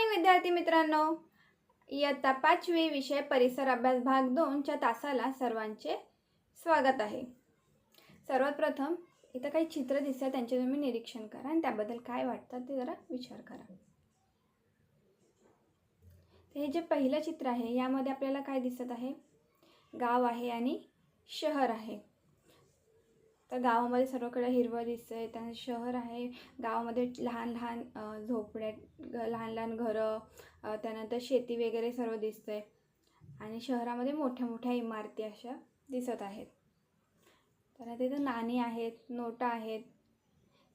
विद्यार्थी मित्रांनो, इयत्ता 5वी विषय परिसर अभ्यास भाग 2 च्या तासाला सर्वांचे स्वागत आहे. सर्वात प्रथम इथं काही चित्र दिसतात, त्यांचे तुम्ही निरीक्षण करा आणि त्याबद्दल काय वाटतं ते जरा विचार करा. हे जे पहिलं चित्र आहे यामध्ये आपल्याला काय दिसत आहे? गाव आहे आणि शहर आहे. तर गावामध्ये सर्वकडे हिरवं दिसतंय, त्यानंतर शहर आहे. गावामध्ये लहान लहान झोपड्या, लहान लहान घरं, त्यानंतर शेती वगैरे सर्व दिसतंय आणि शहरामध्ये मोठ्या मोठ्या इमारती अशा दिसत आहेत. त्यानंतर इथं नाणी आहेत, नोटा आहेत,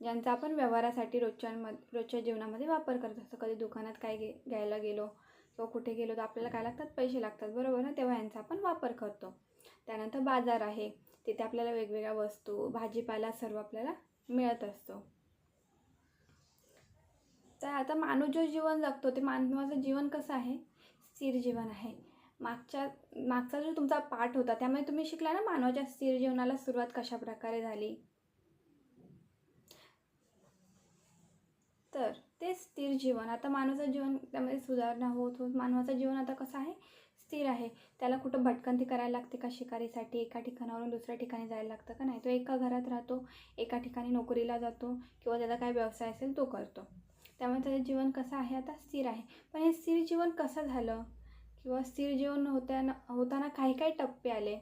ज्यांचा आपण व्यवहारासाठी रोजच्या जीवनामध्ये वापर करत असतो. कधी दुकानात काय घ्यायला गेलो किंवा कुठे गेलो तर आपल्याला काय लागतात? पैसे लागतात, बरोबर ना? तेव्हा यांचा आपण वापर करतो. त्यानंतर बाजार आहे, तिथे आपल्याला वेगवेगळ्या वस्तू, भाजीपाला सर्व आपल्याला मिळत असतो. तर आता माणूस जो जीवन जगतो ते मानवाचं जीवन कसं आहे? स्थिर जीवन आहे. मागचा जो तुमचा पाठ होता त्यामध्ये तुम्ही शिकला ना मानवाच्या स्थिर जीवनाला सुरुवात कशा प्रकारे झाली. तर ते स्थिर जीवन आता मानवाचं जीवन त्यामध्ये सुधारणा होत होत मानवाचं जीवन आता कसं आहे? स्थिर आहे. त्याला कुठं भटकंती करायला लागते का शिकारीसाठी? एका ठिकाणावरून दुसऱ्या ठिकाणी जायला लागतं का? नाही. तो एका घरात राहतो, एका ठिकाणी नोकरीला जातो किंवा त्याचा काय व्यवसाय असेल तो करतो. त्यामुळे त्याचं जीवन कसं आहे? आता स्थिर आहे. पण हे स्थिर जीवन कसं झालं किंवा स्थिर जीवन होताना काही काही टप्पे आले,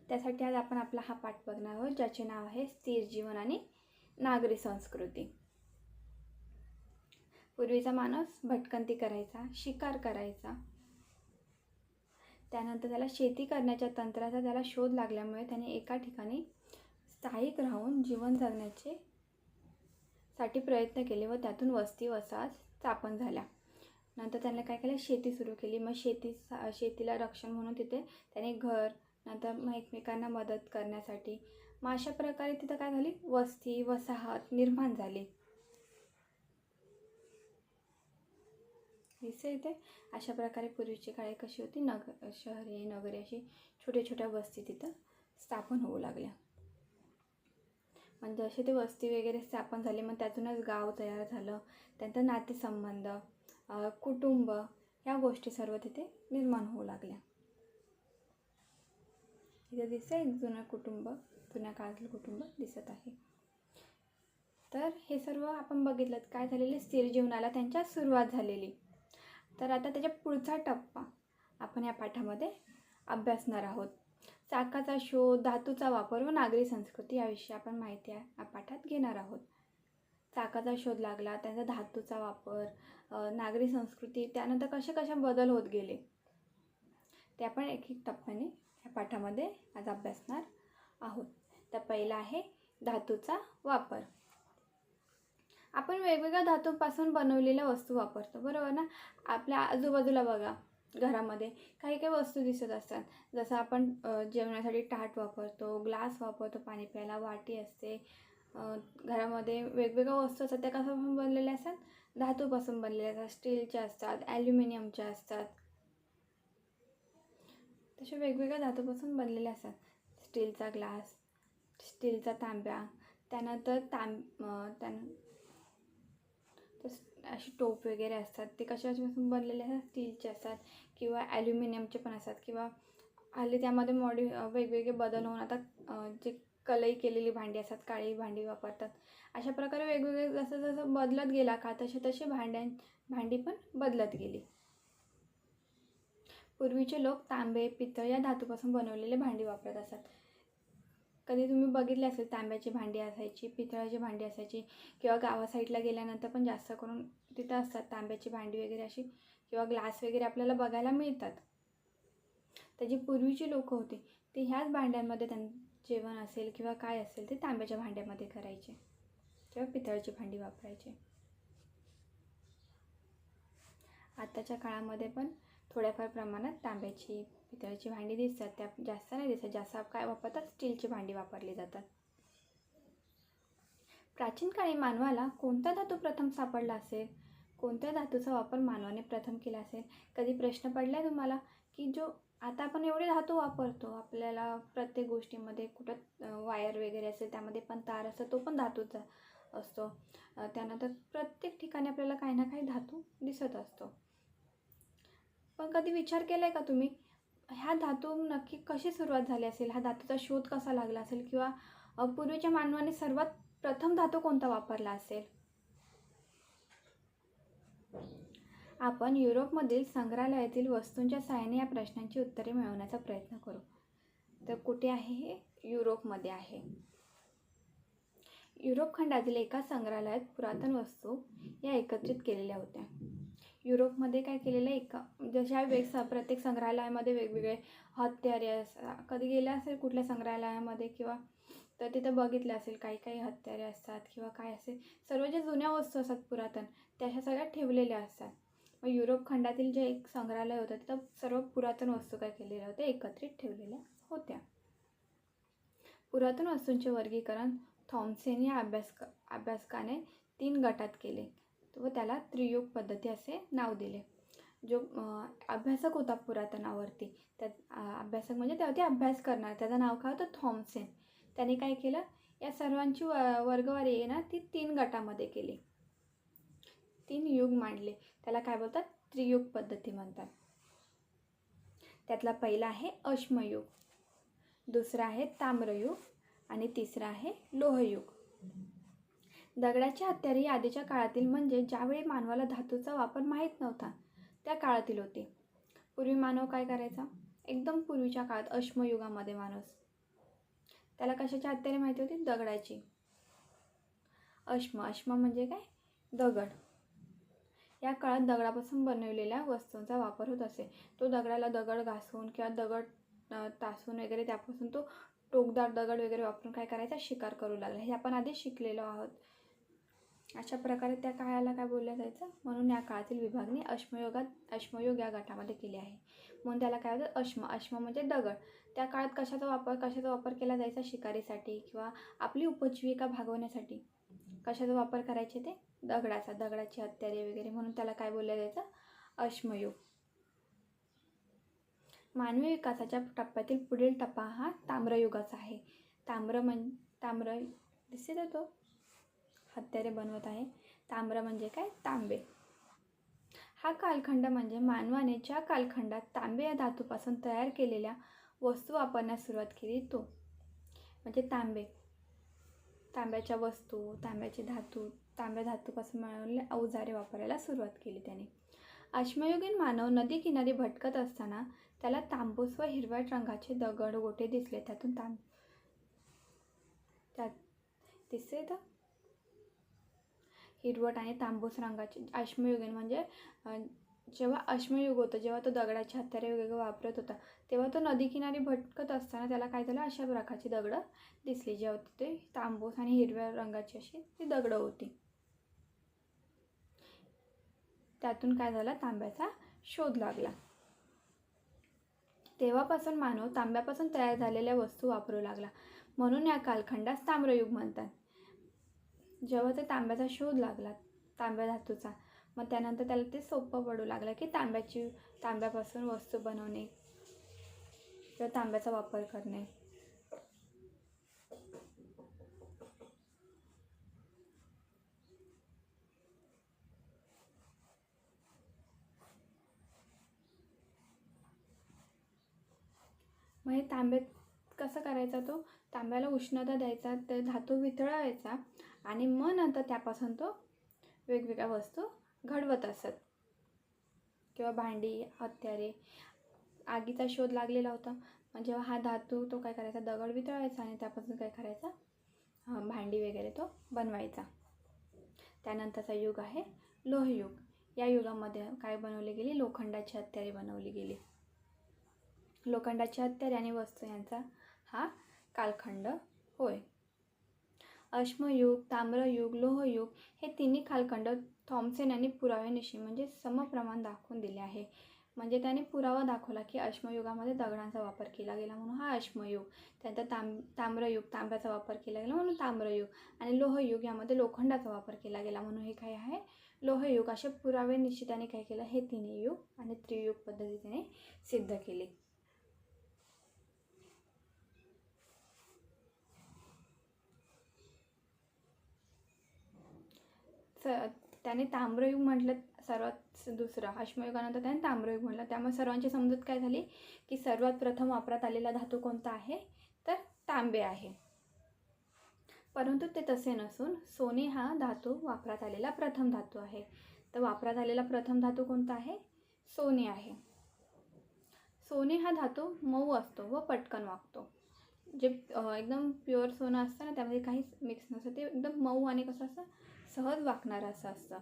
त्यासाठी आज आपण आपला हा पाठ बघणार आहोत, ज्याचे नाव आहे स्थिर जीवन आणि नागरी संस्कृती. पूर्वीचा माणूस भटकंती करायचा, शिकार करायचा. त्यानंतर त्याला शेती करण्याच्या तंत्राचा त्याला शोध लागल्यामुळे त्याने एका ठिकाणी स्थायिक राहून जीवन जगण्याचे साठी प्रयत्न केले व त्यातून वस्ती वसाहत स्थापन झाल्या. नंतर त्याने काय केलं? शेती सुरू केली. मग शेतीला रक्षण म्हणून तिथे त्याने घर, नंतर मग एकमेकांना मदत करण्यासाठी मग अशा प्रकारे तिथं काय झाली? वस्ती वसाहत निर्माण झाली. दिसते इथे अशा प्रकारे पूर्वीची काळे कशी होती? शहरे नगरे अशी छोट्या छोट्या वस्ती तिथं स्थापन होऊ लागल्या. म्हणजे जसे ते वस्ती वगैरे स्थापन झाले मग त्यातूनच गाव तयार झालं. त्यानंतर नातेसंबंध, कुटुंब ह्या गोष्टी सर्व तिथे निर्माण होऊ लागल्या. इथे दिसतं एक जुनं कुटुंब, जुन्या काळातलं कुटुंब दिसत आहे. तर हे सर्व आपण बघितलं काय झालेले? स्थिर जीवनाला त्यांच्या सुरुवात झालेली. तर आता त्याच्या पुढचा टप्पा आपण या पाठामध्ये अभ्यासणार आहोत. चाकाचा शोध, धातूचा वापर व नागरी संस्कृती याविषयी आपण माहिती या पाठात घेणार आहोत. चाकाचा शोध लागला, त्यांचा धातूचा वापर, नागरी संस्कृती, त्यानंतर कशा बदल होत गेले ते आपण एक एक टप्प्याने या पाठामध्ये आज अभ्यासणार आहोत. तर पहिला आहे धातूचा वापर. आपण वेगवेगळ्या धातूंपासून बनवलेल्या वस्तू वापरतो, बरोबर ना? आपल्या आजूबाजूला बघा, घरामध्ये काही काही वस्तू दिसत असतात. जसं आपण जेवणासाठी ताट वापरतो, ग्लास वापरतो, पाणी प्यायला वाटी असते. घरामध्ये वेगवेगळ्या वस्तू असतात, त्या कशापासून बनलेल्या असतात? धातूपासून बनलेल्या असतात. स्टीलच्या असतात, ॲल्युमिनियमच्या असतात. तसे वेगवेगळ्या धातूपासून बनलेल्या असतात. स्टीलचा ग्लास, स्टीलचा तांब्या, त्यानंतर अशी टोप वगैरे असतात, ते कशापासून बनलेले असतात? स्टीलचे असतात किंवा ॲल्युमिनियमचे पण असतात. किंवा हल्ली त्यामध्ये वेगवेगळे बदल होऊन आता जे कलई केलेली भांडी असतात, काळी भांडी वापरतात. अशा प्रकारे वेगवेगळे जसं जसं बदलत गेला का तसे भांडी पण बदलत गेली. पूर्वीचे लोक तांबे, पितळ या धातूपासून बनवलेले भांडी वापरत असतात. कधी तुम्ही बघितले असेल तांब्याची भांडी असायची, पितळाची भांडी असायची किंवा गावा साईडला गेल्यानंतर पण जास्त करून तिथं असतात तांब्याची भांडी वगैरे अशी किंवा ग्लास वगैरे आपल्याला बघायला मिळतात. तर जी पूर्वीची लोकं होती ते ह्याच भांड्यांमध्ये जेवण असेल किंवा काय असेल ते तांब्याच्या भांड्यामध्ये करायचे किंवा पितळाची भांडी वापरायचे. आताच्या काळामध्ये पण थोड्याफार प्रमाणात तांब्याची, पितळाची भांडी दिसतात. त्या जास्त नाही दिसत. जास्त काय वापरतात? स्टीलची भांडी वापरली जातात. प्राचीन काळी मानवाला कोणता धातू प्रथम सापडला असेल? कोणत्या धातूचा वापर मानवाने प्रथम केला असेल? कधी प्रश्न पडला आहे तुम्हाला की जो आता आपण एवढे धातू वापरतो, आपल्याला प्रत्येक गोष्टीमध्ये कुठं वायर वगैरे असेल त्यामध्ये पण तार असतो, तो पण धातूचा असतो. त्यानंतर प्रत्येक ठिकाणी ठिकाणी आपल्याला काही ना काही धातू दिसत असतो. पण कधी विचार केला आहे का तुम्ही, ह्या धातू नक्की कशी सुरुवात झाली असेल, हा धातूचा शोध कसा लागला असेल, किंवा पूर्वीच्या मानवाने सर्वात प्रथम धातू कोणता वापरला असेल? आपण युरोपमधील संग्रहालयातील वस्तूंच्या सहाय्याने या प्रश्नांची उत्तरे मिळवण्याचा प्रयत्न करू. तर कुठे आहे हे? युरोपमध्ये आहे. युरोप खंडातील एका संग्रहालयात पुरातन वस्तू या एकत्रित केलेल्या होत्या. युरोपमध्ये काय केलेलं आहे, जशा प्रत्येक संग्रहालयामध्ये वेगवेगळे हत्यारे कधी गेले असेल कुठल्या संग्रहालयामध्ये, किंवा तर तिथं बघितलं असेल काही काही हत्यारे असतात किंवा काय असेल, सर्व ज्या जुन्या वस्तू असतात पुरातन, त्या अशा सगळ्या ठेवलेल्या असतात. मग युरोप खंडातील जे एक संग्रहालय होतं तिथं सर्व पुरातन वस्तू काय केलेल्या होत्या, एकत्रित ठेवलेल्या होत्या. पुरातन वस्तूंचे वर्गीकरण थॉम्सन या अभ्यासकाने 3 गटात केले व त्याला त्रियुग पद्धती असे नाव दिले. जो अभ्यासक होता पुरातनावरती, त्यात अभ्यासक म्हणजे त्यावरती अभ्यास करणार, त्याचं नाव काय होतं? थॉम्सन. त्याने काय केलं, या सर्वांची वर्गवारी आहे ना ती 3 गटामध्ये केली. 3 युग मांडले. त्याला काय बोलतात? त्रियुग पद्धती म्हणतात. त्यातला पहिला आहे अश्मयुग, दुसरा आहे ताम्रयुग आणि तिसरा आहे लोहयुग. दगडाची हत्यारे ही आधीच्या काळातील, म्हणजे ज्यावेळी मानवाला धातूचा वापर माहीत नव्हता त्या काळातील होती. पूर्वी मानव काय करायचा? एकदम पूर्वीच्या काळात अश्मयुगामध्ये माणूस, त्याला कशाची हत्यारे माहिती होती? दगडाची. अश्म म्हणजे काय? दगड. या काळात दगडापासून बनवलेल्या वस्तूंचा वापर होत असे. तो दगडाला दगड घासून किंवा दगड तासून वगैरे त्यापासून तो टोकदार दगड वगैरे वापरून काय करायचा? शिकार करू लागला. हे आपण आधी शिकलेलो आहोत. अशा प्रकारे त्या काळाला काय बोललं जायचं? म्हणून या काळातील विभागणी अश्मयुग या गटामध्ये केली आहे. म्हणून त्याला काय होतं? अश्म म्हणजे दगड. त्या काळात कशाचा वापर केला जायचा? शिकारीसाठी किंवा आपली उपजीविका भागवण्यासाठी कशाचा वापर करायचे? ते दगडाची हत्यारे वगैरे, म्हणून त्याला काय बोललं जायचं? अश्मयुग. मानवी विकासाच्या टप्प्यातील पुढील टप्पा हा ताम्रयुगाचा आहे. ताम्र दिसते तर तो हत्यारे बनवत आहे. ताम्र म्हणजे काय? तांबे. हा कालखंड म्हणजे मानवाने ज्या कालखंडात तांबे या धातूपासून तयार केलेल्या वस्तू वापरण्यास सुरुवात केली तो म्हणजे तांब्याच्या वस्तू, तांब्या धातूपासून मिळवलेले अवजारे वापरायला सुरुवात केली त्याने. अश्मयुगीन मानव नदी किनारी भटकत असताना त्याला तांबूस व हिरव्या रंगाचे दगड गोटे दिसले. त्यातून दिसते तर हिरवट आणि तांबूस रंगाचे. अश्मयुगीन म्हणजे जेव्हा अश्मयुग होतं, जेव्हा तो दगडाचे हत्यारे वगैरे वापरत होता, तेव्हा तो नदी किनारी भटकत असताना त्याला काय झालं? अशा प्रकारची दगडं दिसली, जेव्हा ते तांबूस आणि हिरव्या रंगाची अशी ती दगडं होती. त्यातून काय झालं? तांब्याचा शोध लागला. तेव्हापासून मानव तांब्यापासून तयार झालेल्या वस्तू वापरू लागला. म्हणून या कालखंडास ताम्रयुग म्हणतात. जेव्हा ते तांब्याचा शोध लागला, तांब्या धातूचा, मग त्यानंतर त्याला ते सोपं पडू लागलं की तांब्यापासून वस्तू बनवणे किंवा तांब्याचा वापर करणे. मग हे तांब्यात कसं करायचा? तो तांब्याला उष्णता द्यायचा, ते धातू वितळायचा आणि मग नंतर त्यापासून तो वेगवेगळ्या वस्तू घडवत असत, किंवा भांडी, हत्यारे. आगीचा शोध लागलेला होता, मग जेव्हा हा धातू तो काय करायचा? दगड वितळायचा आणि त्यापासून काय करायचा? भांडी वगैरे तो बनवायचा. त्यानंतरचा युग आहे लोहयुग. या युगामध्ये काय बनवली गेली? लोखंडाची हत्यारे बनवली गेली. लोखंडाची हत्यारे आणि वस्तू यांचा हा कालखंड होय. अश्मयुग, ताम्रयुग, लोहयुग हे तिन्ही कालखंड थॉम्सन यांनी पुराव्यानिशी म्हणजे समप्रमाण दाखवून दिले आहे. म्हणजे त्याने पुरावा दाखवला की अश्मयुगामध्ये दगडांचा वापर केला गेला म्हणून हा अश्मयुग, त्यानंतर ताम्रयुग, तांब्याचा वापर केला गेला म्हणून ताम्रयुग, आणि लोहयुग यामध्ये लोखंडाचा वापर केला गेला म्हणून हे काय आहे? लोहयुग. असे पुराव्यानिशी त्याने काय केलं? हे तिन्ही युग आणि त्रियुग पद्धती त्याने सिद्ध केली. त्याने ताम्रयुग म्हटलं सर्वात दुसरं, अश्मयुगानंतर त्याने ताम्रयुग म्हटलं. त्यामुळे सर्वांची समजूत काय झाली की सर्वात प्रथम वापरात आलेला धातू कोणता आहे, तर तांबे आहे. परंतु ते तसे नसून सोने हा धातू वापरात आलेला प्रथम धातू आहे. तर वापरात आलेला प्रथम धातू कोणता आहे, सोने आहे. सोने हा धातू मऊ असतो व पटकन वाकतो. जे एकदम प्युअर सोनं असतं ना, त्यामध्ये काहीच मिक्स नसतं, ते एकदम मऊ आणि कसं असतं, सहज वाकणारं असं असतं.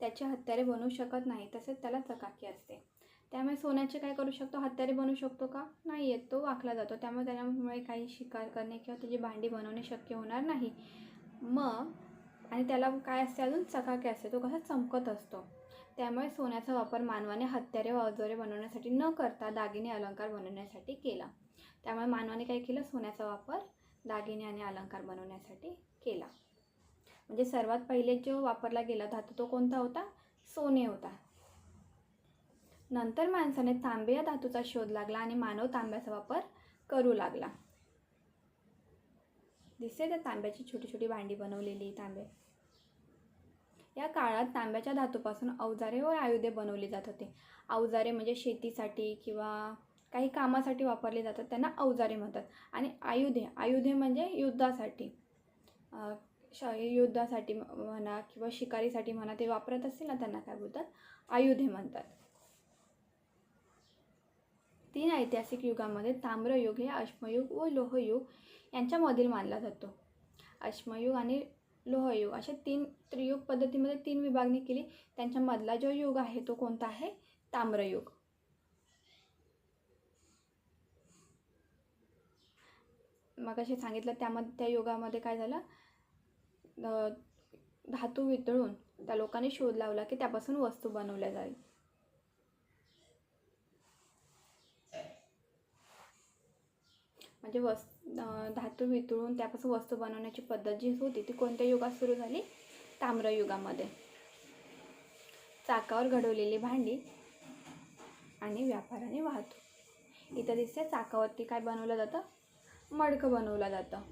त्याचे हत्यारे बनवू शकत नाही, तसेच त्याला चकाकी असते. त्यामुळे सोन्याचे काय करू शकतो, हत्यारे बनवू शकतो का, नाही येत, तो वाकला जातो. त्यामुळे त्यामुळे काही शिकार करणे किंवा त्याची भांडी बनवणे शक्य होणार नाही. मग आणि त्याला काय असते, अजून चकाकी असते, तो कसा चमकत असतो. त्यामुळे सोन्याचा वापर मानवाने हत्यारे व अवजारे बनवण्यासाठी न करता दागिने अलंकार बनवण्यासाठी केला. त्यामुळे मानवाने काय केलं, सोन्याचा वापर दागिने आणि अलंकार बनवण्यासाठी केला. म्हणजे सर्वात पहिले जो वापरला गेला धातू तो कोणता होता, सोने होता. नंतर माणसाने तांबे या धातूचा शोध लागला आणि मानव तांब्याचा वापर करू लागला. दिसते त्या तांब्याची छोटी छोटी भांडी बनवलेली तांबे. या काळात तांब्याच्या धातूपासून अवजारे व आयुधे बनवली जात होते. अवजारे म्हणजे शेतीसाठी किंवा काही कामासाठी वापरले जातात, त्यांना अवजारे म्हणतात. आणि आयुधे म्हणजे युद्धासाठी म्हणा किंवा शिकारीसाठी म्हणा, ते वापरत असतील ना, त्यांना काय बोलतात, आयुधे म्हणतात. 3 ऐतिहासिक युगामध्ये ताम्रयुग हे अश्मयुग व लोहयुग यांच्यामधील मानला जातो. अश्मयुग आणि लोहयुग अशा 3 त्रियुग पद्धतीमध्ये 3 विभागणी केली. त्यांच्यामधला जो युग आहे तो कोणता आहे, ताम्रयुग. मग असे सांगितलं, त्या युगामध्ये काय झालं, धातू वितळून त्या लोकांनी शोध लावला की त्यापासून वस्तू बनवल्या जाईल. म्हणजे धातू वितळून त्यापासून वस्तू बनवण्याची पद्धत जी होती ती कोणत्या युगात सुरू झाली, ताम्रयुगामध्ये. चाकावर घडवलेली भांडी आणि व्यापार आणि वाहतूक. इथं दिसते चाकावरती काय बनवलं जातं, मडकं बनवलं जातं.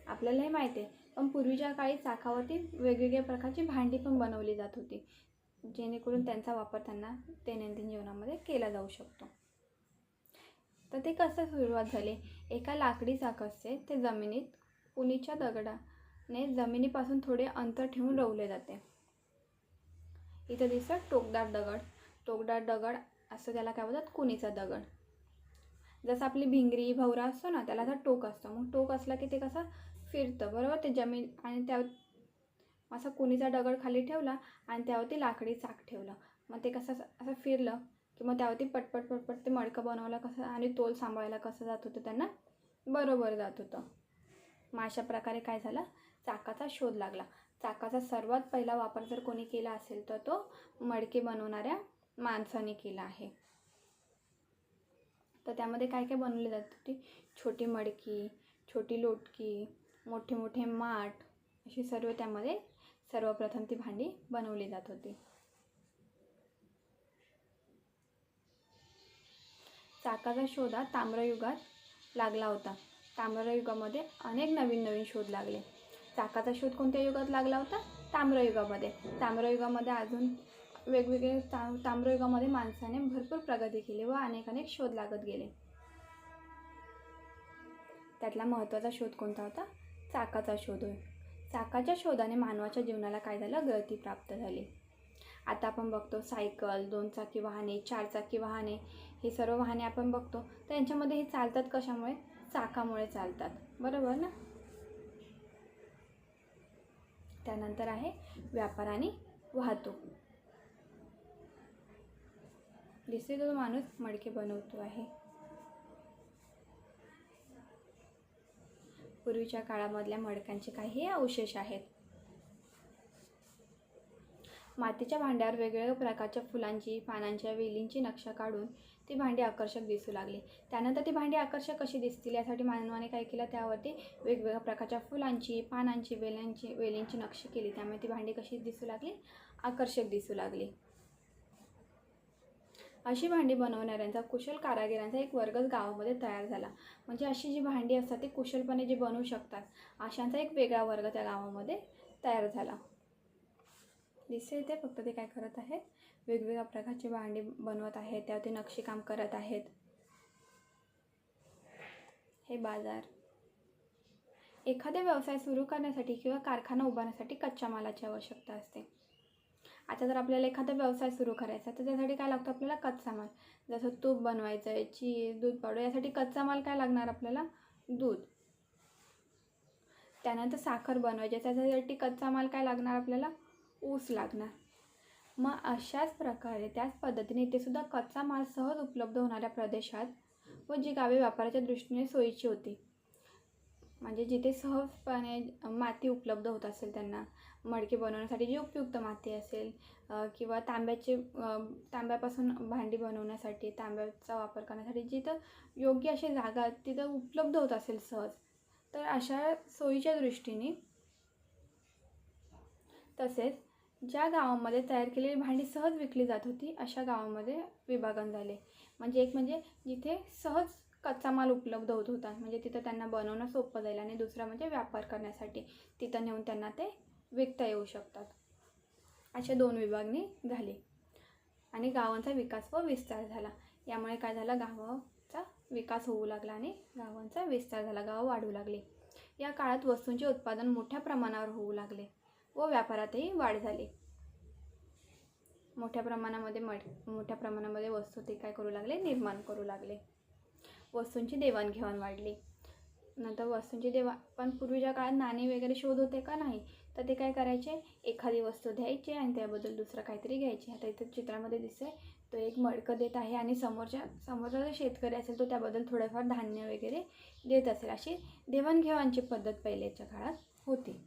आपल्याला हे माहिती आहे, पण पूर्वीच्या काळी चाकावरती वेगवेगळ्या प्रकारची भांडी पण बनवली जात होती, जेणेकरून त्यांचा वापर त्यांना दैनंदिन जीवनामध्ये केला जाऊ शकतो. तर ते कसं सुरुवात झाली, एका लाकडी चाक असते, ते जमिनीत कुणीच्या दगडाने जमिनीपासून थोडे अंतर ठेवून रोवले जाते. इथं दिसतं टोकदार दगड असं त्याला काय बोलतात, कुणीचा दगड. जसं आपली भिंगरी भवरा असतो ना, त्याला असा टोक असतो. मग टोक असला की ते कसं फिरतं, बरोबर, ते जमीन, आणि त्या असा कुणीचा दगड खाली ठेवला आणि त्यावरती लाकडी चाक ठेवलं. मग ते कसं असं फिरलं की मग त्यावरती पटपट ते मडकं बनवलं कसं, आणि तोल सांभाळायला कसं जात होतं, त्यांना बरोबर जात होतं. मग अशा प्रकारे काय झालं, चाकाचा शोध लागला. चाकाचा सर्वात पहिला वापर जर कोणी केला असेल तर तो मडके बनवणाऱ्या माणसाने केला आहे. तर त्यामध्ये काय काय बनवले जात होती, छोटी मडकी, छोटी लोटकी, मोठे मोठे माठ, अशी सर्व त्यामध्ये सर्वप्रथम ती भांडी बनवली जात होती. चाकाचा शोध हा ताम्रयुगात लागला होता. ताम्रयुगामध्ये अनेक नवीन शोध लागले. चाकाचा शोध कोणत्या युगात लागला होता, ताम्रयुगामध्ये. ताम्रयुगामध्ये अजून वेगवेगळे ताम्रयुगामध्ये माणसाने भरपूर प्रगती केली व अनेक शोध लागत गेले. त्यातला महत्त्वाचा शोध कोणता होता, चाकाचा शोध होय. चाकाच्या शोधाने मानवाच्या जीवनाला काय झालं, गती प्राप्त झाली. आता आपण बघतो सायकल, 2 चाकी वाहने, 4 चाकी वाहने, हे सर्व वाहने आपण बघतो, तर यांच्यामध्ये हे चालतात कशामुळे, चाकामुळे चालतात, बरोबर ना. त्यानंतर आहे व्यापार आणि वाहतूक. दिसते तो माणूस मडके बनवतो आहे. पूर्वीच्या काळामधल्या मडक्यांचे काही अवशेष आहेत. मातीच्या भांड्यावर वेगवेगळ्या प्रकारच्या फुलांची, पानांच्या, वेलींची नक्षा काढून ती भांडी आकर्षक दिसू लागली. त्यानंतर ती भांडी आकर्षक कशी दिसतील यासाठी मानवाने काय केलं, त्यावरती वेगवेगळ्या प्रकारच्या फुलांची, पानांची, वेलींची नक्षी केली. त्यामुळे ती भांडी कशी दिसू लागली, आकर्षक दिसू लागली. अशी भांडी बनवणाऱ्यांचा, कुशल कारागिरांचा एक वर्गच गावामध्ये तयार झाला. म्हणजे अशी जी भांडी असतात ती कुशलपणे जे बनवू शकतात, अशांचा एक वेगळा वर्ग त्या गावामध्ये तयार झाला. दिसते ते, फक्त ते काय करत आहेत, वेगवेगळ्या प्रकारची भांडी बनवत आहेत, त्यावरती नक्षीकाम करत आहेत. हे बाजार. एखादा व्यवसाय सुरू करण्यासाठी किंवा कारखाना उभारण्यासाठी कच्च्या मालाची आवश्यकता असते. आता जर आपल्याला एखादा व्यवसाय सुरू करायचा तर त्यासाठी काय लागतो आपल्याला, कच्चा माल. जसं तूप बनवायचं आहे, चीज, दूध पावडर, यासाठी कच्चा माल काय लागणार आपल्याला, दूध. त्यानंतर साखर बनवायची, त्याच्यासाठी कच्चा माल काय लागणार आपल्याला, ऊस लागणार. मग अशाच प्रकारे त्याच पद्धतीने इथे सुद्धा कच्चा माल सहज उपलब्ध होणाऱ्या प्रदेशात व जी गावे व्यापाराच्या दृष्टीने सोयीची होती, म्हणजे जिथे सहजपणे माती उपलब्ध होत असेल त्यांना, मडके बनवण्यासाठी जी उपयुक्त माती असेल, किंवा तांब्यापासून भांडी बनवण्यासाठी, तांब्याचा वापर करण्यासाठी जिथं योग्य अशी जागा तिथं उपलब्ध होत असेल सहज, तर अशा सोयीच्या दृष्टीने, तसेच ज्या गावामध्ये तयार केलेली भांडी सहज विकली जात होती अशा गावामध्ये विभागन झाले. म्हणजे एक म्हणजे जिथे सहज कच्चा माल उपलब्ध होत होता, म्हणजे तिथं त्यांना बनवणं सोपं जाईल, आणि दुसरा म्हणजे व्यापार करण्यासाठी तिथं नेऊन त्यांना ते विकता येऊ शकतात. अशा 2 विभागणी झाली आणि गावांचा विकास व विस्तार झाला. यामुळे काय झालं, गावाचा विकास होऊ लागला आणि गावांचा विस्तार झाला, गावं वाढू लागली. या काळात वस्तूंचे उत्पादन मोठ्या प्रमाणावर होऊ लागले व व्यापारातही वाढ झाली. मोठ्या प्रमाणामध्ये वस्तू ते काय करू लागले, निर्माण करू लागले. वस्तूंची देवाणघेवाण वाढली. नंतर वस्तूंची पण पूर्वीच्या काळात नाणी वगैरे शोध होते का, नाही. तर ते काय करायचे, एखादी वस्तू द्यायचे आणि त्याबद्दल दुसरं काहीतरी घ्यायचे. आता इथं चित्रामध्ये दिसतंय, तो एक मडकं देत आहे आणि समोरचा जो शेतकरी असेल तो त्याबद्दल थोडंफार धान्य वगैरे देत असेल. अशी देवाणघेवाणची पद्धत पहिल्याच्या काळात होती.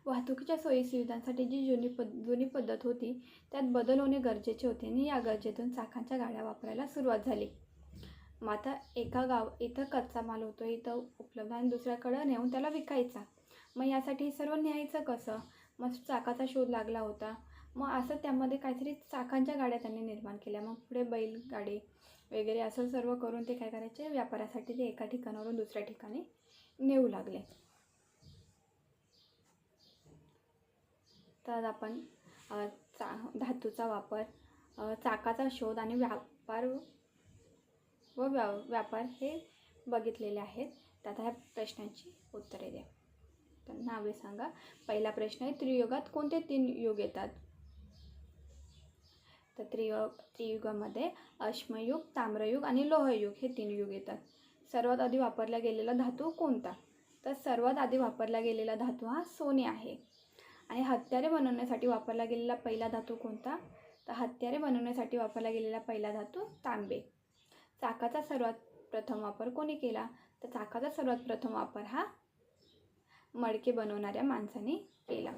वाहतुकीच्या सोयीसुविधांसाठी जी जुनी पद्धत होती त्यात बदल होणे गरजेचे होते आणि या गरजेतून चाकांच्या गाड्या वापरायला सुरुवात झाली. मग आता इथं कच्चा माल होतो, इथं उपलब्ध, आणि दुसऱ्याकडं नेऊन त्याला विकायचा. मग यासाठी सर्व न्यायचं कसं, मग चाकाचा शोध लागला होता. मग असं त्यामध्ये काहीतरी चाकांच्या गाड्या त्यांनी निर्माण केल्या. मग पुढे बैलगाडी वगैरे असं सर्व करून ते काय करायचे, व्यापारासाठी ते एका ठिकाणावरून दुसऱ्या ठिकाणी नेऊ लागले. तर आपण धातूचा वापर, चाकाचा शोध आणि व्यापार हे बघितलेले आहेत. तर आता ह्या प्रश्नांची उत्तरे द्या. तर नावे सांगा. पहिला प्रश्न आहे, त्रियुगात कोणते 3 युग येतात. तर त्रियुगामध्ये अश्मयुग, ताम्रयुग आणि लोहयुग हे 3 युग येतात. सर्वात आधी वापरला गेलेला धातू कोणता. तर सर्वात आधी वापरला गेलेला धातू हा सोने आहे. आणि हत्यारे बनवण्यासाठी वापरला गेलेला पहिला धातू कोणता. तर हत्यारे बनवण्यासाठी वापरला गेलेला पहिला धातू तांबे. चाकाचा सर्वात प्रथम वापर कोणी केला. तर चाकाचा सर्वात प्रथम वापर हा मडके बनवणाऱ्या माणसाने केला.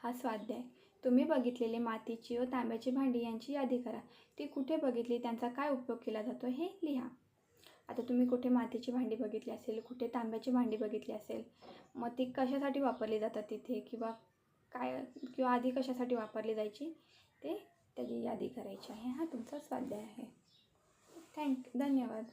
हा स्वाध्याय. तुम्ही बघितलेले मातीची व तांब्याची भांडी यांची यादी करा. ती कुठे बघितली, त्यांचा काय उपयोग केला जातो हे लिहा. आता तुम्ही कुठे मातीची भांडी बघितली असेल, कुठे तांब्याची भांडी बघितली असेल, मग ती कशासाठी वापरली जातात तिथे, किंवा आधी कशासाठी वापरली जायची, त्याची यादी करायची आहे. हा तुमचा स्वाध्याय आहे. धन्यवाद.